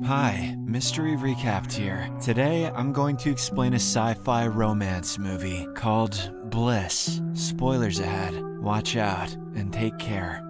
Hi, Mystery Recapped here. Today, I'm going to explain a sci-fi romance movie called Bliss. Spoilers ahead. Watch out and take care.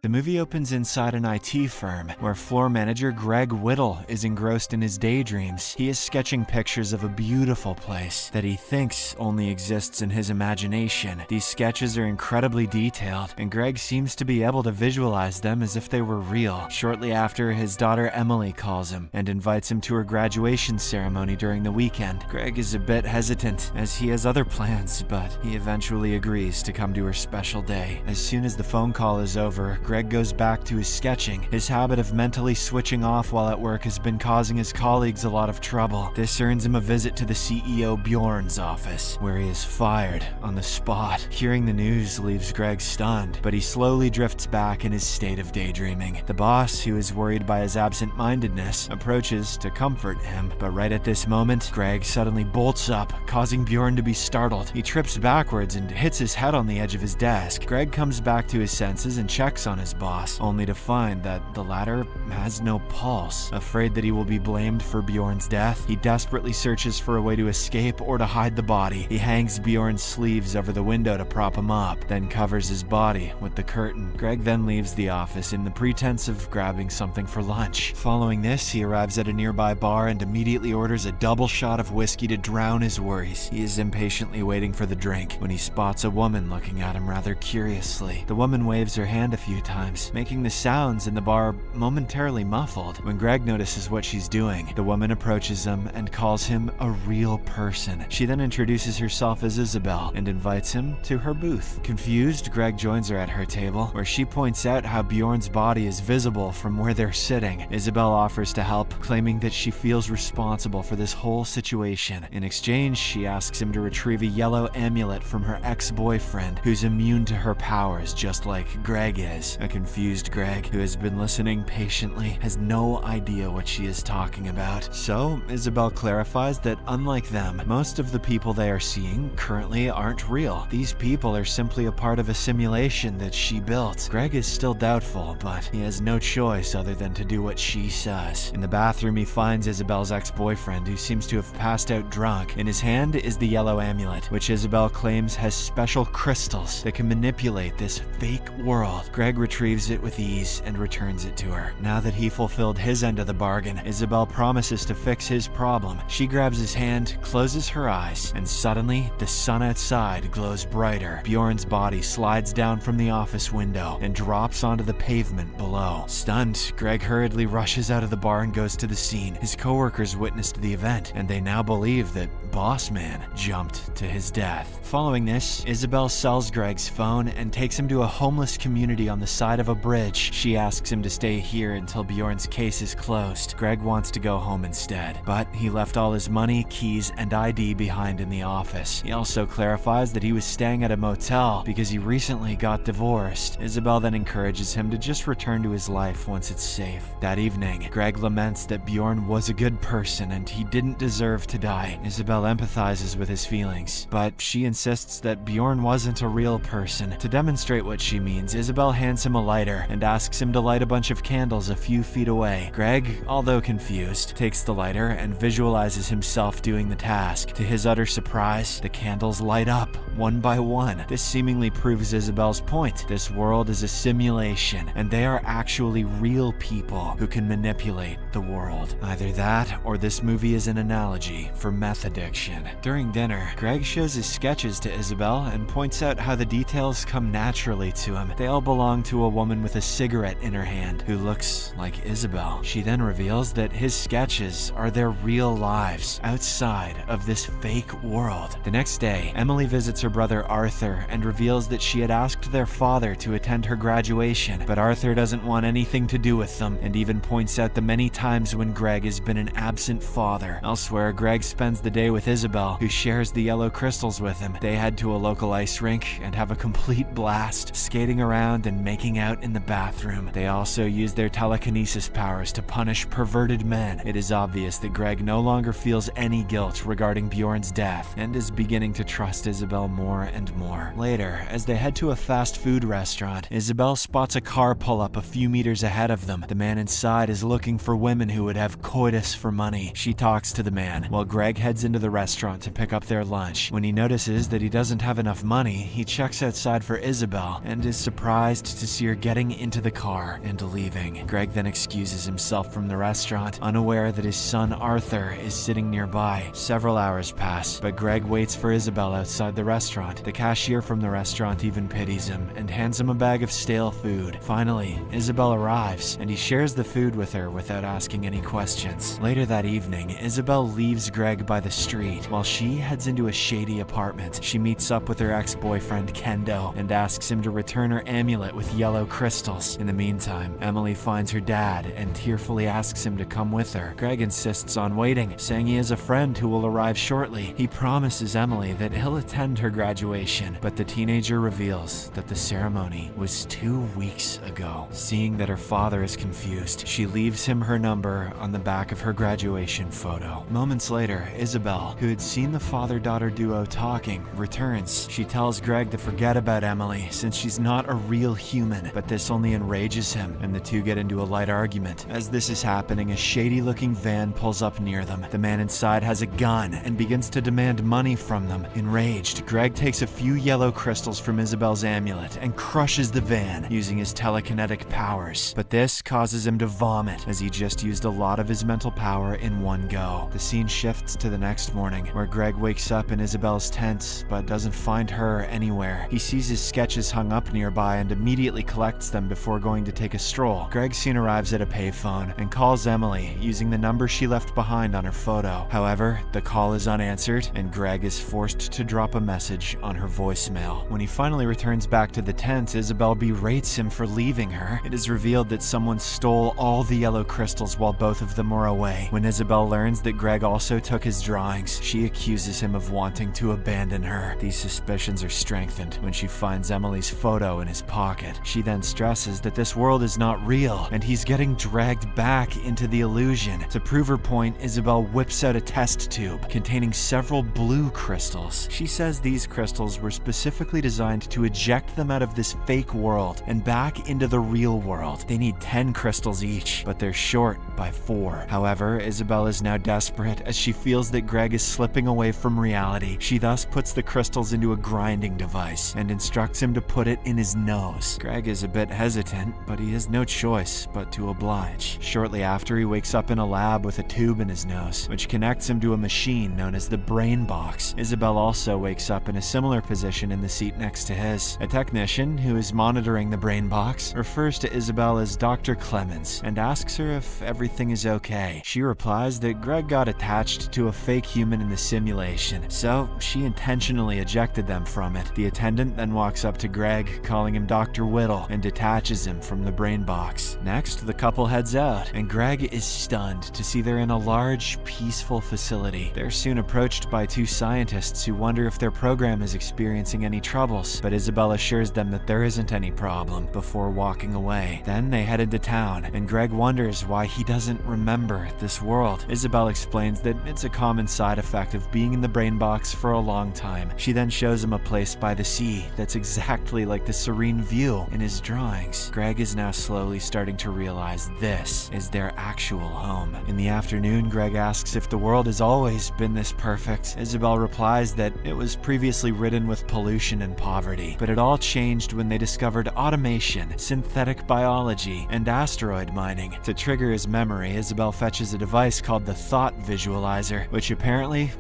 The movie opens inside an IT firm, where floor manager Greg Whittle is engrossed in his daydreams. He is sketching pictures of a beautiful place that he thinks only exists in his imagination. These sketches are incredibly detailed, and Greg seems to be able to visualize them as if they were real. Shortly after, his daughter Emily calls him and invites him to her graduation ceremony during the weekend. Greg is a bit hesitant, as he has other plans, but he eventually agrees to come to her special day. As soon as the phone call is over, Greg goes back to his sketching. His habit of mentally switching off while at work has been causing his colleagues a lot of trouble. This earns him a visit to the CEO Bjorn's office, where he is fired on the spot. Hearing the news leaves Greg stunned, but he slowly drifts back in his state of daydreaming. The boss, who is worried by his absent-mindedness, approaches to comfort him, but right at this moment, Greg suddenly bolts up, causing Bjorn to be startled. He trips backwards and hits his head on the edge of his desk. Greg comes back to his senses and checks on his boss, only to find that the latter has no pulse. Afraid that he will be blamed for Bjorn's death, he desperately searches for a way to escape or to hide the body. He hangs Bjorn's sleeves over the window to prop him up, then covers his body with the curtain. Greg then leaves the office in the pretense of grabbing something for lunch. Following this, he arrives at a nearby bar and immediately orders a double shot of whiskey to drown his worries. He is impatiently waiting for the drink when he spots a woman looking at him rather curiously. The woman waves her hand a few times, making the sounds in the bar momentarily muffled. When Greg notices what she's doing, the woman approaches him and calls him a real person. She then introduces herself as Isabel and invites him to her booth. Confused, Greg joins her at her table, where she points out how Bjorn's body is visible from where they're sitting. Isabel offers to help, claiming that she feels responsible for this whole situation. In exchange, she asks him to retrieve a yellow amulet from her ex-boyfriend, who's immune to her powers just like Greg is. A confused Greg, who has been listening patiently, has no idea what she is talking about. So, Isabel clarifies that unlike them, most of the people they are seeing currently aren't real. These people are simply a part of a simulation that she built. Greg is still doubtful, but he has no choice other than to do what she says. In the bathroom, he finds Isabel's ex-boyfriend, who seems to have passed out drunk. In his hand is the yellow amulet, which Isabel claims has special crystals that can manipulate this fake world. Greg retrieves it with ease and returns it to her. Now that he fulfilled his end of the bargain, Isabel promises to fix his problem. She grabs his hand, closes her eyes, and suddenly the sun outside glows brighter. Bjorn's body slides down from the office window and drops onto the pavement below. Stunned, Greg hurriedly rushes out of the bar and goes to the scene. His coworkers witnessed the event, and they now believe that Boss Man jumped to his death. Following this, Isabel sells Greg's phone and takes him to a homeless community on the side of a bridge. She asks him to stay here until Bjorn's case is closed. Greg wants to go home instead, but he left all his money, keys, and ID behind in the office. He also clarifies that he was staying at a motel because he recently got divorced. Isabel then encourages him to just return to his life once it's safe. That evening, Greg laments that Bjorn was a good person and he didn't deserve to die. Isabel empathizes with his feelings, but she insists that Bjorn wasn't a real person. To demonstrate what she means, Isabel hands him a lighter and asks him to light a bunch of candles a few feet away. Greg, although confused, takes the lighter and visualizes himself doing the task. To his utter surprise, the candles light up one by one. This seemingly proves Isabel's point. This world is a simulation, and they are actually real people who can manipulate the world. Either that, or this movie is an analogy for meth addiction. During dinner, Greg shows his sketches to Isabel and points out how the details come naturally to him. They all belong to a woman with a cigarette in her hand who looks like Isabel. She then reveals that his sketches are their real lives outside of this fake world. The next day, Emily visits her brother Arthur and reveals that she had asked their father to attend her graduation, but Arthur doesn't want anything to do with them and even points out the many times when Greg has been an absent father. Elsewhere, Greg spends the day with Isabel, who shares the yellow crystals with him. They head to a local ice rink and have a complete blast, skating around and making making out in the bathroom. They also use their telekinesis powers to punish perverted men. It is obvious that Greg no longer feels any guilt regarding Bjorn's death and is beginning to trust Isabel more and more. Later, as they head to a fast food restaurant, Isabel spots a car pull up a few meters ahead of them. The man inside is looking for women who would have coitus for money. She talks to the man, while Greg heads into the restaurant to pick up their lunch. When he notices that he doesn't have enough money, he checks outside for Isabel and is surprised to see her getting into the car and leaving. Greg then excuses himself from the restaurant, unaware that his son Arthur is sitting nearby. Several hours pass, but Greg waits for Isabel outside the restaurant. The cashier from the restaurant even pities him and hands him a bag of stale food. Finally, Isabel arrives, and he shares the food with her without asking any questions. Later that evening, Isabel leaves Greg by the street while she heads into a shady apartment. She meets up with her ex-boyfriend Kendo and asks him to return her amulet with yellow crystals. In the meantime, Emily finds her dad and tearfully asks him to come with her. Greg insists on waiting, saying he has a friend who will arrive shortly. He promises Emily that he'll attend her graduation, but the teenager reveals that the ceremony was 2 weeks ago. Seeing that her father is confused, she leaves him her number on the back of her graduation photo. Moments later, Isabel, who had seen the father-daughter duo talking, returns. She tells Greg to forget about Emily since she's not a real human, but this only enrages him, and the two get into a light argument. As this is happening, a shady-looking van pulls up near them. The man inside has a gun and begins to demand money from them. Enraged, Greg takes a few yellow crystals from Isabel's amulet and crushes the van using his telekinetic powers. But this causes him to vomit, as he just used a lot of his mental power in one go. The scene shifts to the next morning, where Greg wakes up in Isabel's tent, but doesn't find her anywhere. He sees his sketches hung up nearby and immediately collects them before going to take a stroll. Greg soon arrives at a payphone and calls Emily using the number she left behind on her photo. However, the call is unanswered, and Greg is forced to drop a message on her voicemail. When he finally returns back to the tent, Isabel berates him for leaving her. It is revealed that someone stole all the yellow crystals while both of them were away. When Isabel learns that Greg also took his drawings, she accuses him of wanting to abandon her. These suspicions are strengthened when she finds Emily's photo in his pocket. She then stresses that this world is not real, and he's getting dragged back into the illusion. To prove her point, Isabel whips out a test tube containing several blue crystals. She says these crystals were specifically designed to eject them out of this fake world and back into the real world. They need 10 crystals each, but they're short by 4. However, Isabel is now desperate as she feels that Greg is slipping away from reality. She thus puts the crystals into a grinding device and instructs him to put it in his nose. Greg is a bit hesitant, but he has no choice but to oblige. Shortly after, he wakes up in a lab with a tube in his nose, which connects him to a machine known as the brain box. Isabel also wakes up in a similar position in the seat next to his. A technician, who is monitoring the brain box, refers to Isabel as Dr. Clemens and asks her if everything is okay. She replies that Greg got attached to a fake human in the simulation, so she intentionally ejected them from it. The attendant then walks up to Greg, calling him Dr. Whittle, and detaches him from the brain box. Next, the couple heads out, and Greg is stunned to see they're in a large, peaceful facility. They're soon approached by 2 scientists who wonder if their program is experiencing any troubles, but Isabel assures them that there isn't any problem before walking away. Then they head into town, and Greg wonders why he doesn't remember this world. Isabel explains that it's a common side effect of being in the brain box for a long time. She then shows him a place by the sea that's exactly like the serene view in his drawings. Greg is now slowly starting to realize this is their actual home. In the afternoon, Greg asks if the world has always been this perfect. Isabel replies that it was previously ridden with pollution and poverty, but it all changed when they discovered automation, synthetic biology, and asteroid mining. To trigger his memory, Isabel fetches a device called the Thought Visualizer, which apparently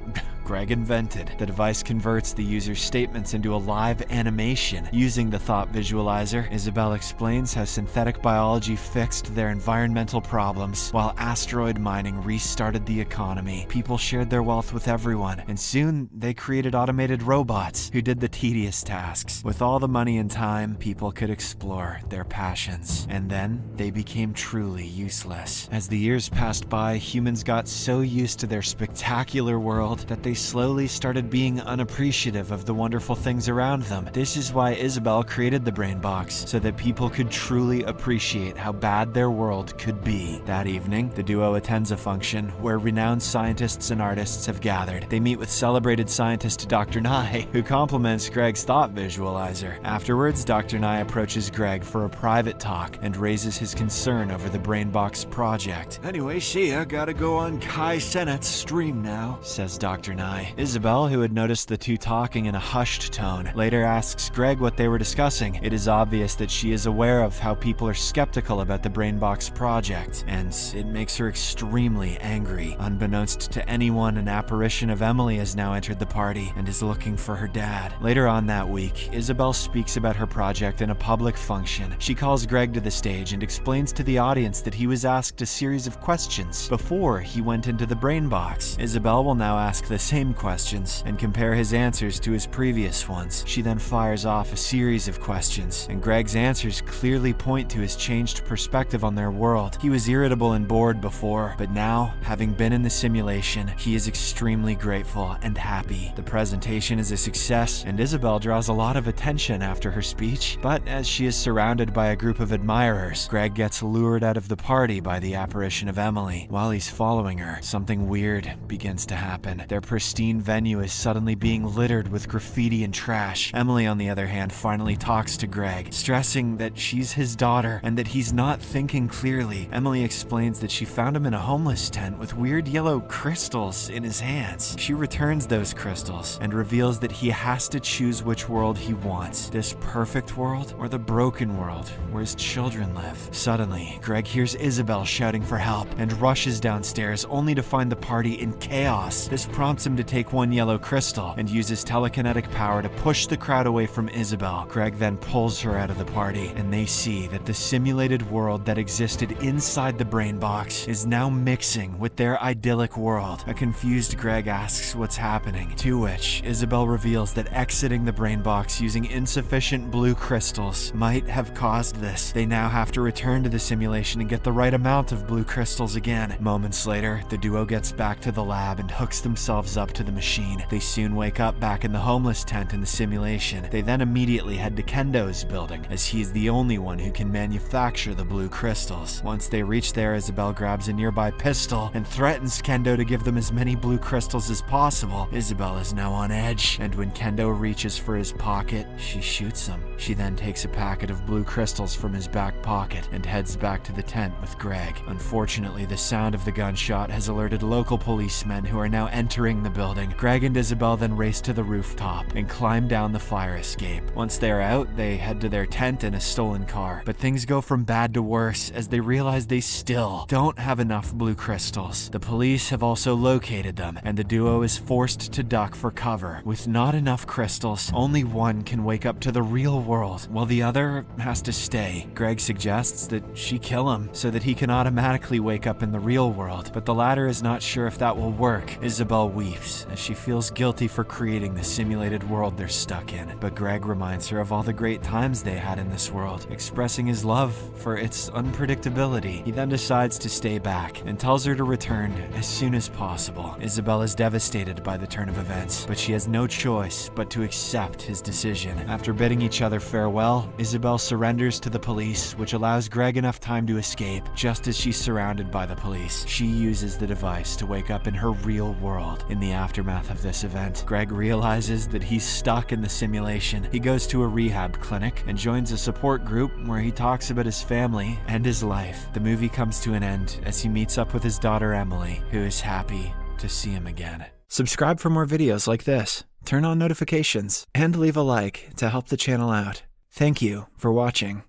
Greg invented. The device converts the user's statements into a live animation. Using the Thought Visualizer, Isabel explains how synthetic biology fixed their environmental problems, while asteroid mining restarted the economy. People shared their wealth with everyone, and soon they created automated robots who did the tedious tasks. With all the money and time, people could explore their passions. And then they became truly useless. As the years passed by, humans got so used to their spectacular world that they slowly started being unappreciative of the wonderful things around them. This is why Isabel created the brain box, so that people could truly appreciate how bad their world could be. That evening, the duo attends a function where renowned scientists and artists have gathered. They meet with celebrated scientist Dr. Nye, who compliments Greg's thought visualizer. Afterwards, Dr. Nye approaches Greg for a private talk and raises his concern over the Brainbox project. "Anyway, see ya, gotta go on Kai Cenat's stream now," says Dr. Nye. Isabel, who had noticed the two talking in a hushed tone, later asks Greg what they were discussing. It is obvious that she is aware of how people are skeptical about the Brainbox project, and it makes her extremely angry. Unbeknownst to anyone, an apparition of Emily has now entered the party and is looking for her dad. Later on that week, Isabel speaks about her project in a public function. She calls Greg to the stage and explains to the audience that he was asked a series of questions before he went into the brain box. Isabel will now ask the same questions and compare his answers to his previous ones. She then fires off a series of questions, and Greg's answers clearly point to his changed perspective on their world. He was irritable and bored before, but now, having been in the simulation, he is extremely grateful and happy. The presentation is a success, and Isabel draws a lot of attention after her speech, but as she is surrounded by a group of admirers, Greg gets lured out of the party by the apparition of Emily. While he's following her, something weird begins to happen. Their pristine venue is suddenly being littered with graffiti and trash. Emily, on the other hand, finally talks to Greg, stressing that she's his daughter and that he's not thinking clearly. Emily explains that she found him in a homeless tent with weird yellow crystals in his hands. She returns those crystals and reveals that he has to choose which world he wants, this perfect world or the broken world where his children live. Suddenly, Greg hears Isabel shouting for help and rushes downstairs only to find the party in chaos. This prompts him to take one yellow crystal and use his telekinetic power to push the crowd away from Isabel. Greg then pulls her out of the party, and they see that the simulated world that existed inside the brain box is now mixing with their idyllic world. A confused Greg asks what's happening, to which Isabel reveals that exiting the brain box using insufficient blue crystals might have caused this. They now have to return to the simulation and get the right amount of blue crystals again. Moments later, the duo gets back to the lab and hooks themselves up to the machine. They soon wake up back in the homeless tent in the simulation. They then immediately head to Kendo's building, as he is the only one who can manufacture the blue crystals. Once they reach there, Isabel grabs a nearby pistol and threatens Kendo to give them as many blue crystals as possible. Isabel is now on edge, and when Kendo reaches for his pocket, she shoots him. She then takes a packet of blue crystals from his back pocket and heads back to the tent with Greg. Unfortunately, the sound of the gunshot has alerted local policemen who are now entering the building. Greg and Isabel then race to the rooftop and climb down the fire escape. Once they're out, they head to their tent in a stolen car. But things go from bad to worse as they realize they still don't have enough blue crystals. The police have also located them, and the duo is forced to duck for cover. With not enough crystals, only one can wake up to the real world, while the other has to stay. Greg suggests that she kill him so that he can automatically wake up in the real world, but the latter is not sure if that will work. Isabel weeps as she feels guilty for creating the simulated world they're stuck in, but Greg reminds her of all the great times they had in this world, expressing his love for its unpredictability. He then decides to stay back and tells her to return as soon as possible. Isabel is devastated by the turn of events, but she has no choice but to accept his decision. After bidding each other farewell, Isabel surrenders to the police, which allows Greg enough time to escape. Just as she's surrounded by the police, she uses the device to wake up in her real world. In the aftermath of this event, Greg realizes that he's stuck in the simulation. He goes to a rehab clinic and joins a support group where he talks about his family and his life. The movie comes to an end as he meets up with his daughter Emily, who is happy to see him again. Subscribe for more videos like this, turn on notifications, and leave a like to help the channel out. Thank you for watching.